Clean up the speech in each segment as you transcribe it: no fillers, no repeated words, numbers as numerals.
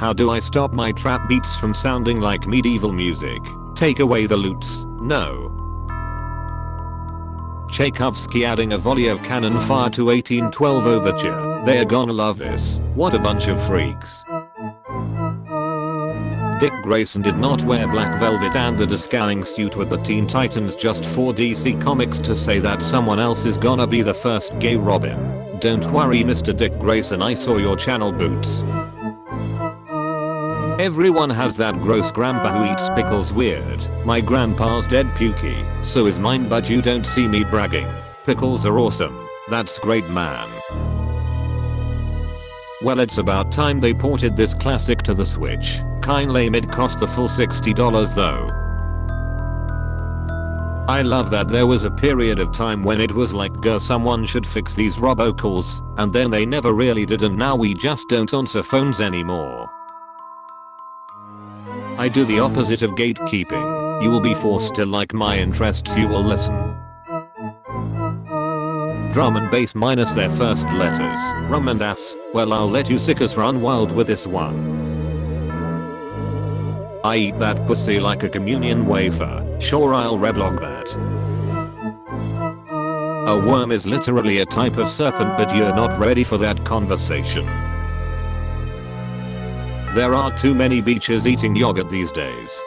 How do I stop my trap beats from sounding like medieval music? Take away the loots? No. Tchaikovsky adding a volley of cannon fire to 1812 overture. They're gonna love this. What a bunch of freaks. Dick Grayson did not wear black velvet and the discowling suit with the Teen Titans just for DC Comics to say that someone else is gonna be the first gay Robin. Don't worry Mr. Dick Grayson, I saw your channel boots. Everyone has that gross grandpa who eats pickles weird. My grandpa's dead pukey, so is mine, but you don't see me bragging. Pickles are awesome. That's great, man. Well, it's about time they ported this classic to the Switch. Kinda lame it cost the full $60 though. I love that there was a period of time when it was like someone should fix these robocalls, and then they never really did, and now we just don't answer phones anymore. I do the opposite of gatekeeping. You will be forced to like my interests, you will listen. Drum and bass minus their first letters. Rum and ass. Well, I'll let you sickos run wild with this one. I eat that pussy like a communion wafer. Sure, I'll reblog that. A worm is literally a type of serpent, but you're not ready for that conversation. There are too many beaches eating yogurt these days.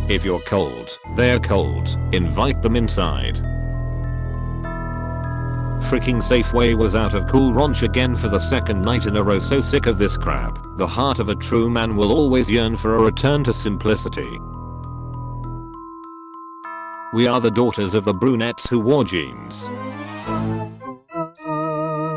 If you're cold, they're cold. Invite them inside. Freaking Safeway was out of Cool Ranch again for the second night in a row. So sick of this crap. The heart of a true man will always yearn for a return to simplicity. We are the daughters of the brunettes who wore jeans.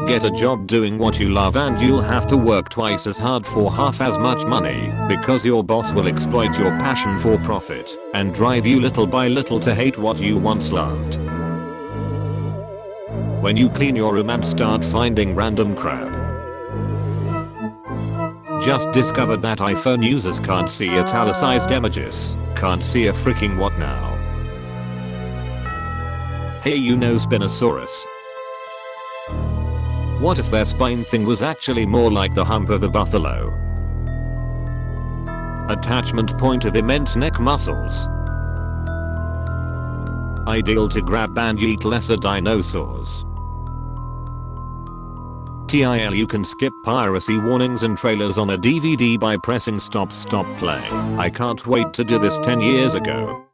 Get a job doing what you love and you'll have to work twice as hard for half as much money, because your boss will exploit your passion for profit and drive you little by little to hate what you once loved. When you clean your room and start finding random crap. Just discovered that iPhone users can't see italicized images. Can't see a freaking what now? Hey, you know Spinosaurus. What if their spine thing was actually more like the hump of a buffalo? Attachment point of immense neck muscles. Ideal to grab and eat lesser dinosaurs. TIL, you can skip piracy warnings and trailers on a DVD by pressing stop play. I can't wait to do this 10 years ago.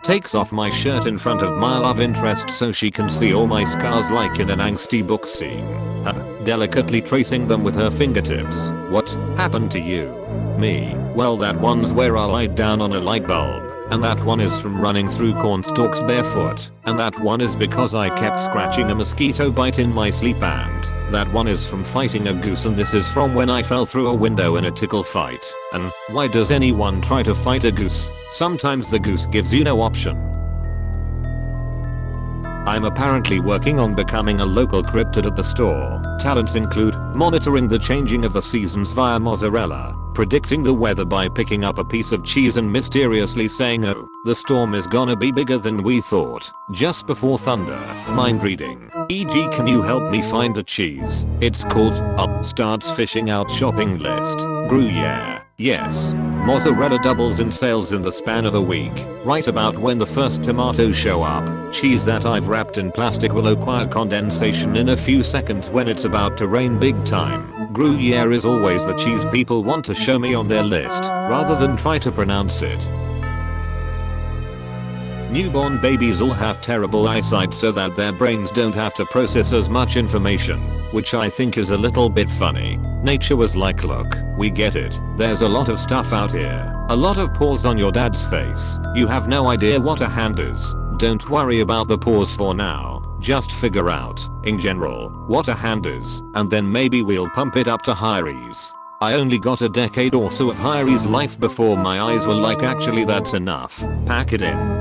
Takes off my shirt in front of my love interest so she can see all my scars like in an angsty book scene. Delicately tracing them with her fingertips. What happened to you? Me? Well, that one's where I lied down on a light bulb. And that one is from running through cornstalks barefoot. And that one is because I kept scratching a mosquito bite in my sleep, and that one is from fighting a goose, and this is from when I fell through a window in a tickle fight. And why does anyone try to fight a goose? Sometimes the goose gives you no option. I'm apparently working on becoming a local cryptid at the store. Talents include monitoring the changing of the seasons via mozzarella, predicting the weather by picking up a piece of cheese and mysteriously saying, oh, the storm is gonna be bigger than we thought, just before thunder. Mind reading, e.g. can you help me find a cheese? It's called Up. Starts fishing out shopping list. Gruyere. Yes. Mozzarella doubles in sales in the span of a week. Right about when the first tomatoes show up. Cheese that I've wrapped in plastic will acquire condensation in a few seconds when it's about to rain big time. Gruyere is always the cheese people want to show me on their list, rather than try to pronounce it. Newborn babies all have terrible eyesight so that their brains don't have to process as much information, which I think is a little bit funny. Nature was like, look, we get it. There's a lot of stuff out here. A lot of pores on your dad's face. You have no idea what a hand is. Don't worry about the pores for now. Just figure out, in general, what a hand is, and then maybe we'll pump it up to higheries. I only got a decade or so of higheries life before my eyes were like, actually that's enough. Pack it in.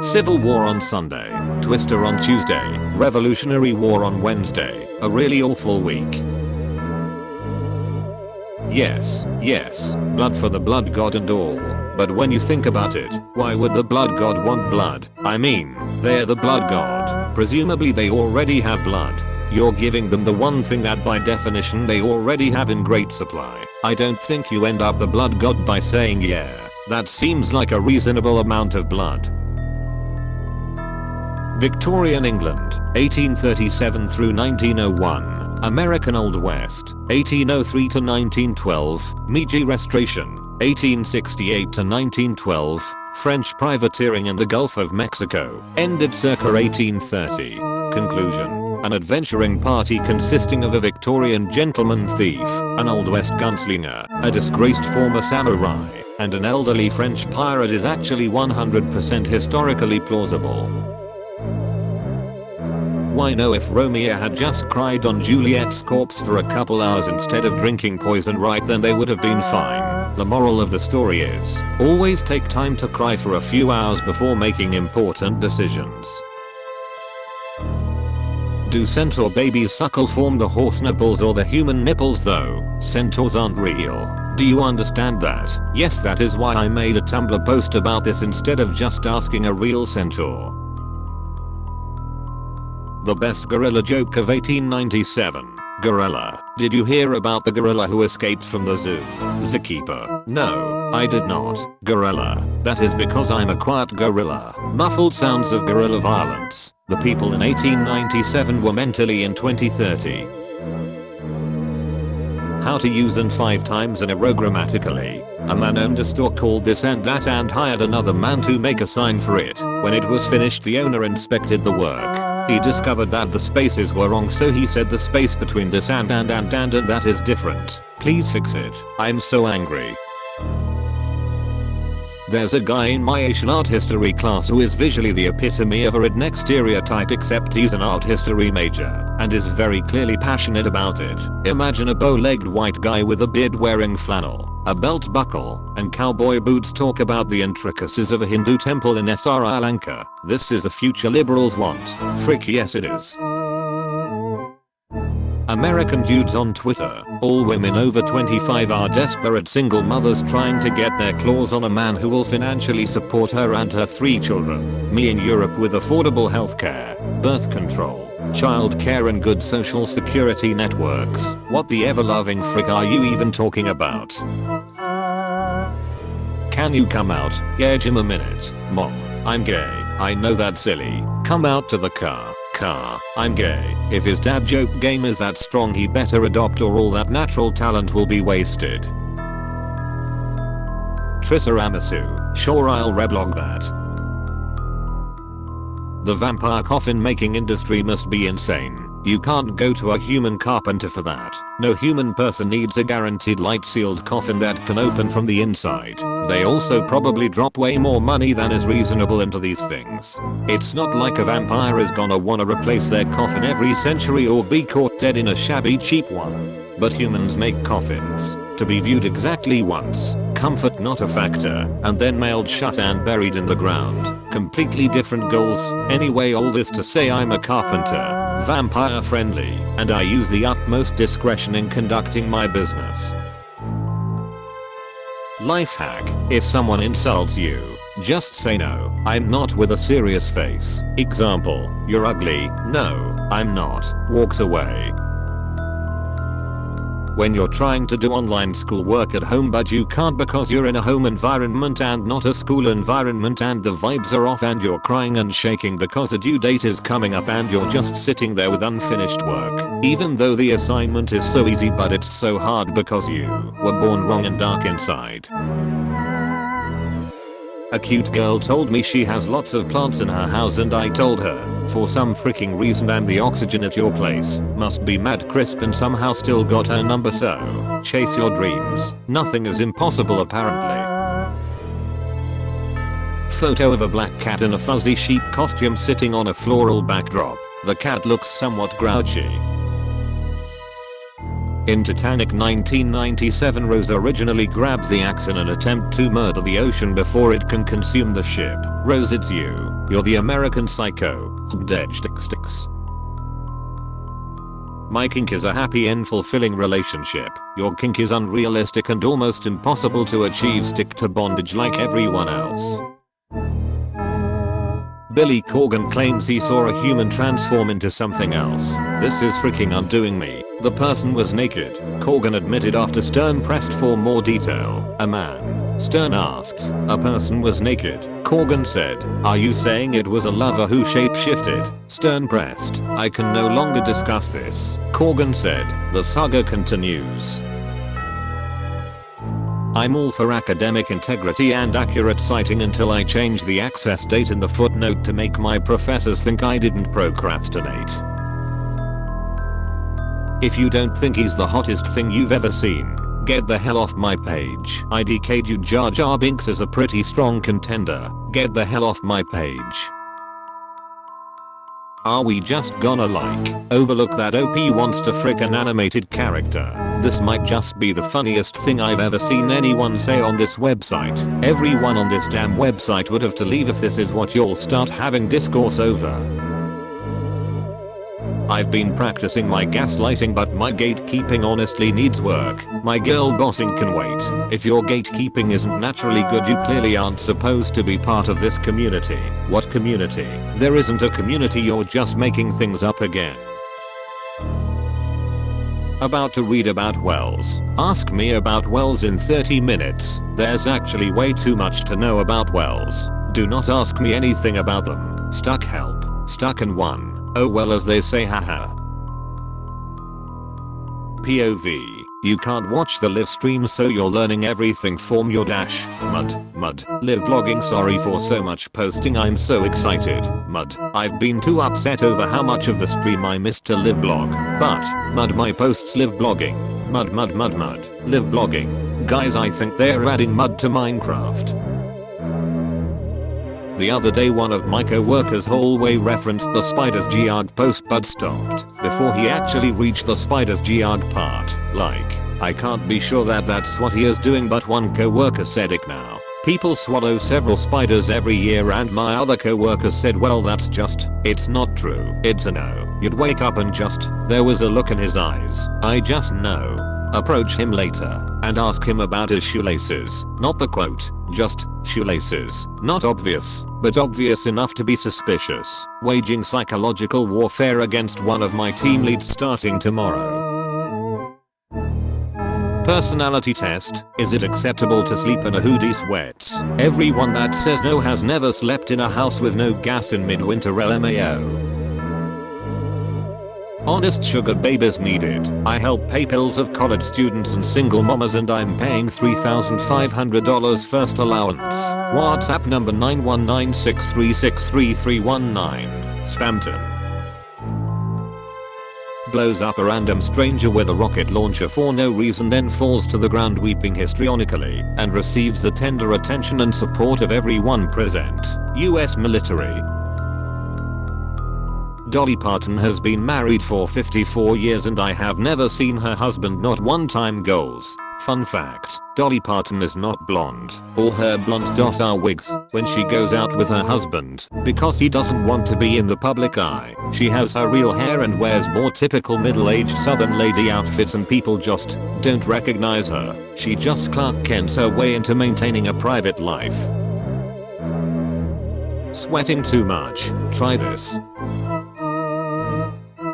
Civil War on Sunday, Twister on Tuesday, Revolutionary War on Wednesday, a really awful week. Yes, blood for the blood god and all, but when you think about it, why would the blood god want blood? I mean, they're the blood god, presumably they already have blood. You're giving them the one thing that by definition they already have in great supply. I don't think you end up the blood god by saying yeah, that seems like a reasonable amount of blood. Victorian England, 1837 through 1901. American Old West, 1803 to 1912. Meiji Restoration, 1868 to 1912. French privateering in the Gulf of Mexico, ended circa 1830. Conclusion. An adventuring party consisting of a Victorian gentleman thief, an Old West gunslinger, a disgraced former samurai, and an elderly French pirate is actually 100% historically plausible. Why no, if Romeo had just cried on Juliet's corpse for a couple hours instead of drinking poison right then they would have been fine. The moral of the story is, always take time to cry for a few hours before making important decisions. Do centaur babies suckle from the horse nipples or the human nipples though? Centaurs aren't real. Do you understand that? Yes, that is why I made a Tumblr post about this instead of just asking a real centaur. The best gorilla joke of 1897. Gorilla. Did you hear about the gorilla who escaped from the zoo? Zookeeper. No, I did not. Gorilla. That is because I'm a quiet gorilla. Muffled sounds of guerrilla violence. The people in 1897 were mentally in 2030. How to use and 5 times in a row grammatically. A man owned a store called this and that and hired another man to make a sign for it. When it was finished the owner inspected the work. He discovered that the spaces were wrong, so he said the space between this and that is different. Please fix it. I'm so angry. There's a guy in my Asian art history class who is visually the epitome of a redneck stereotype, except he's an art history major and is very clearly passionate about it. Imagine a bow-legged white guy with a beard wearing flannel, a belt buckle, and cowboy boots talk about the intricacies of a Hindu temple in Sri Lanka. This is the future liberals want. Frick yes it is. American dudes on Twitter. All women over 25 are desperate single mothers trying to get their claws on a man who will financially support her and her 3 children. Me in Europe with affordable healthcare, birth control, childcare and good social security networks. What the ever-loving frick are you even talking about? Can you come out? Yeah, Jim, a minute. Mom, I'm gay. I know that's silly. Come out to the car. I'm gay. If his dad joke game is that strong he better adopt or all that natural talent will be wasted. Trissa Amasu. Sure, I'll reblog that. The vampire coffin making industry must be insane. You can't go to a human carpenter for that. No human person needs a guaranteed light sealed coffin that can open from the inside. They also probably drop way more money than is reasonable into these things. It's not like a vampire is gonna wanna replace their coffin every century or be caught dead in a shabby cheap one. But humans make coffins to be viewed exactly once, comfort not a factor, and then mailed shut and buried in the ground. Completely different goals. Anyway, all this to say I'm a carpenter, vampire friendly, and I use the utmost discretion in conducting my business. Life hack. If someone insults you, just say no, I'm not with a serious face. Example, you're ugly. No, I'm not. Walks away. When you're trying to do online schoolwork at home but you can't because you're in a home environment and not a school environment and the vibes are off and you're crying and shaking because a due date is coming up and you're just sitting there with unfinished work. Even though the assignment is so easy but it's so hard because you were born wrong and dark inside. A cute girl told me she has lots of plants in her house and I told her, for some freaking reason and the oxygen at your place must be mad crisp and somehow still got her number, so chase your dreams. Nothing is impossible apparently. Photo of a black cat in a fuzzy sheep costume sitting on a floral backdrop. The cat looks somewhat grouchy. In Titanic 1997, Rose originally grabs the axe in an attempt to murder the ocean before it can consume the ship. Rose, it's you. You're the American Psycho. Dead sticks. My kink is a happy and fulfilling relationship. Your kink is unrealistic and almost impossible to achieve. Stick to bondage like everyone else. Billy Corgan claims he saw a human transform into something else. This is freaking undoing me. The person was naked, Corgan admitted after Stern pressed for more detail. A man, Stern asked. A person was naked, Corgan said. Are you saying it was a lover who shapeshifted? Stern pressed. I can no longer discuss this, Corgan said. The saga continues. I'm all for academic integrity and accurate citing until I change the access date in the footnote to make my professors think I didn't procrastinate. If you don't think he's the hottest thing you've ever seen, get the hell off my page. IDK'd you. Jar Jar Binks is a pretty strong contender. Get the hell off my page. Are we just gonna overlook that OP wants to frick an animated character? This might just be the funniest thing I've ever seen anyone say on this website. Everyone on this damn website would have to leave if this is what you'll start having discourse over. I've been practicing my gaslighting, but my gatekeeping honestly needs work. My girl bossing can wait. If your gatekeeping isn't naturally good, you clearly aren't supposed to be part of this community. What community? There isn't a community, you're just making things up again. About to read about Wells. Ask me about Wells in 30 minutes. There's actually way too much to know about Wells. Do not ask me anything about them. Stuck help. Stuck in one. Oh well, as they say, haha. POV. You can't watch the live stream, so you're learning everything from your dash. Mud. Live blogging. Sorry for so much posting, I'm so excited. Mud. I've been too upset over how much of the stream I missed to live blog. But, mud, my posts live blogging. Mud. Live blogging. Guys, I think they're adding mud to Minecraft. The other day one of my co-workers hallway referenced the spiders gearg post but stopped before he actually reached the spiders gearg part. I can't be sure that that's what he is doing, but one co-worker said it now. People swallow several spiders every year, and my other co-worker said, well, it's not true. It's a no. You'd wake up and there was a look in his eyes. I just know. Approach him later and ask him about his shoelaces. Not the quote, just shoelaces. Not obvious, but obvious enough to be suspicious. Waging psychological warfare against one of my team leads starting tomorrow. Personality test. Is it acceptable to sleep in a hoodie sweats? Everyone that says no has never slept in a house with no gas in midwinter. LMAO. Honest sugar babies needed. I help pay bills of college students and single mamas, and I'm paying $3,500 first allowance. WhatsApp number 91963633319. Spamton. Blows up a random stranger with a rocket launcher for no reason, then falls to the ground weeping histrionically, and receives the tender attention and support of everyone present. US military. Dolly Parton has been married for 54 years and I have never seen her husband not one time. Goals. Fun fact, Dolly Parton is not blonde. All her blonde dots are wigs when she goes out with her husband because he doesn't want to be in the public eye. She has her real hair and wears more typical middle-aged southern lady outfits, and people just don't recognize her. She just Clark Kent's her way into maintaining a private life. Sweating too much. Try this.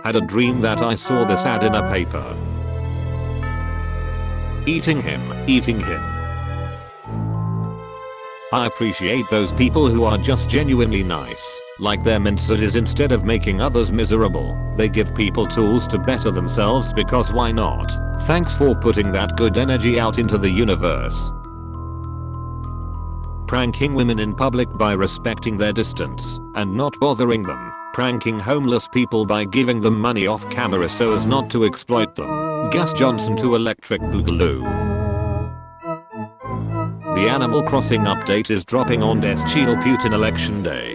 Had a dream that I saw this ad in a paper. Eating him. I appreciate those people who are just genuinely nice. Like their mindset is, instead of making others miserable, they give people tools to better themselves, because why not? Thanks for putting that good energy out into the universe. Pranking women in public by respecting their distance and not bothering them. Pranking homeless people by giving them money off camera so as not to exploit them. Gus Johnson to Electric Boogaloo. The Animal Crossing update is dropping on Deschiel Putin election day.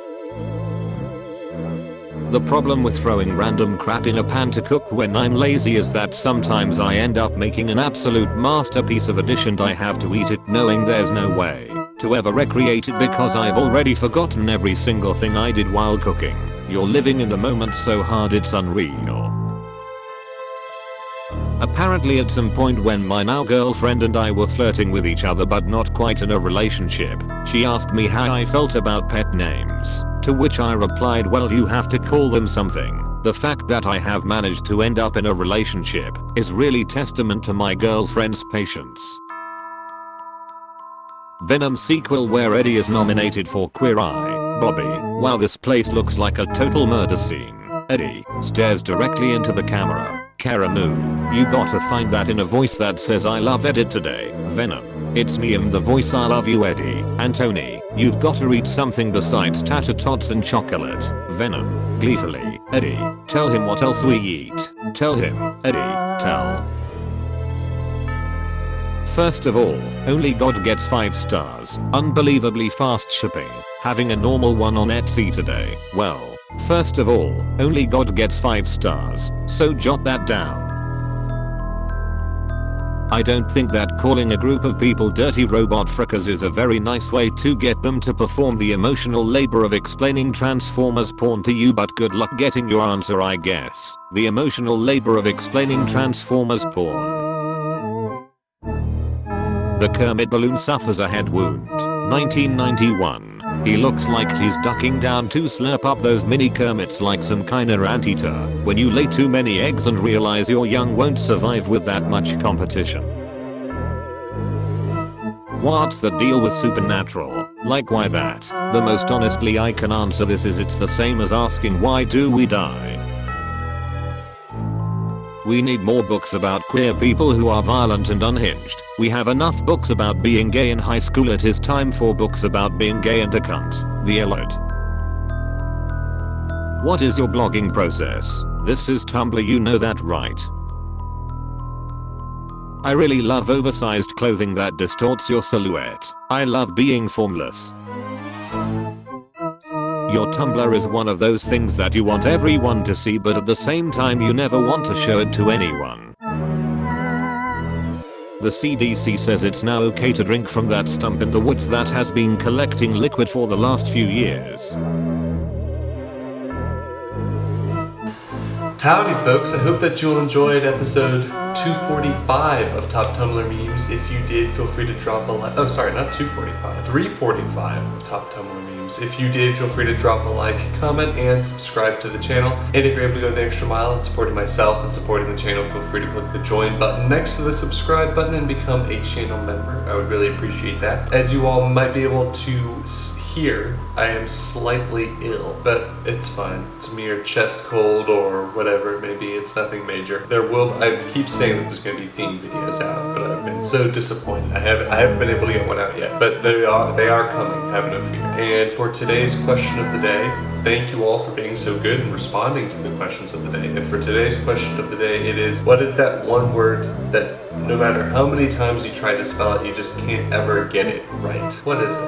The problem with throwing random crap in a pan to cook when I'm lazy is that sometimes I end up making an absolute masterpiece of a dish and I have to eat it knowing there's no way to ever recreate it because I've already forgotten every single thing I did while cooking. You're living in the moment so hard it's unreal. Apparently at some point when my now girlfriend and I were flirting with each other but not quite in a relationship, she asked me how I felt about pet names, to which I replied, well, you have to call them something. The fact that I have managed to end up in a relationship is really testament to my girlfriend's patience. Venom sequel where Eddie is nominated for Queer Eye. Bobby, wow, this place looks like a total murder scene. Eddie stares directly into the camera. Karamu, you gotta find that in a voice that says I love Eddie today. Venom, it's me in the voice I love you Eddie. And Tony, you've gotta eat something besides tater tots and chocolate. Venom, gleefully, Eddie, tell him what else we eat. Tell him, Eddie, tell. First of all, only God gets 5 stars. Unbelievably fast shipping. Having a normal one on Etsy today. Well, first of all, only God gets 5 stars, so jot that down. I don't think that calling a group of people dirty robot frickers is a very nice way to get them to perform the emotional labor of explaining Transformers porn to you, but good luck getting your answer, I guess. The emotional labor of explaining Transformers porn. The Kermit balloon suffers a head wound. 1991. He looks like he's ducking down to slurp up those mini Kermits like some kinda anteater. When you lay too many eggs and realize your young won't survive with that much competition. What's the deal with Supernatural? Like why that? The most honestly I can answer this is it's the same as asking why do we die? We need more books about queer people who are violent and unhinged. We have enough books about being gay in high school. It is time for books about being gay and a cunt. The Ellard. What is your blogging process? This is Tumblr, you know that, right? I really love oversized clothing that distorts your silhouette. I love being formless. Your Tumblr is one of those things that you want everyone to see, but at the same time you never want to show it to anyone. The CDC says it's now okay to drink from that stump in the woods that has been collecting liquid for the last few years. Howdy folks, I hope that you'll enjoyed episode 245 of Top Tumblr Memes. If you did, feel free to drop a like. Oh sorry, not 245, 345 of Top Tumblr Memes. If you did, feel free to drop a like, comment, and subscribe to the channel. And if you're able to go the extra mile in supporting myself and supporting the channel, feel free to click the join button next to the subscribe button and become a channel member. I would really appreciate that. As you all might be able to hear, I am slightly ill, but it's fine. It's a mere chest cold or whatever it may be. It's nothing major. I keep saying that there's going to be theme videos out, but I've been so disappointed. I haven't been able to get one out yet, but they are coming. Have no fear. And for today's question of the day, thank you all for being so good and responding to the questions of the day. And for today's question of the day, it is, what is that one word that no matter how many times you try to spell it, you just can't ever get it right? What is it?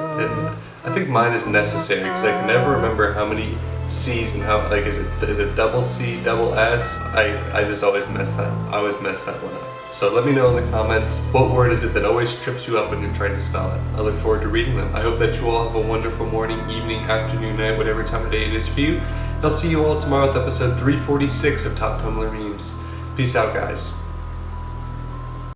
I think mine is necessary because I can never remember how many C's and how, like, is it double C, double S? I just always mess that one up. So let me know in the comments, what word is it that always trips you up when you're trying to spell it? I look forward to reading them. I hope that you all have a wonderful morning, evening, afternoon, night, whatever time of day it is for you. And I'll see you all tomorrow with episode 346 of Top Tumblr Memes. Peace out, guys.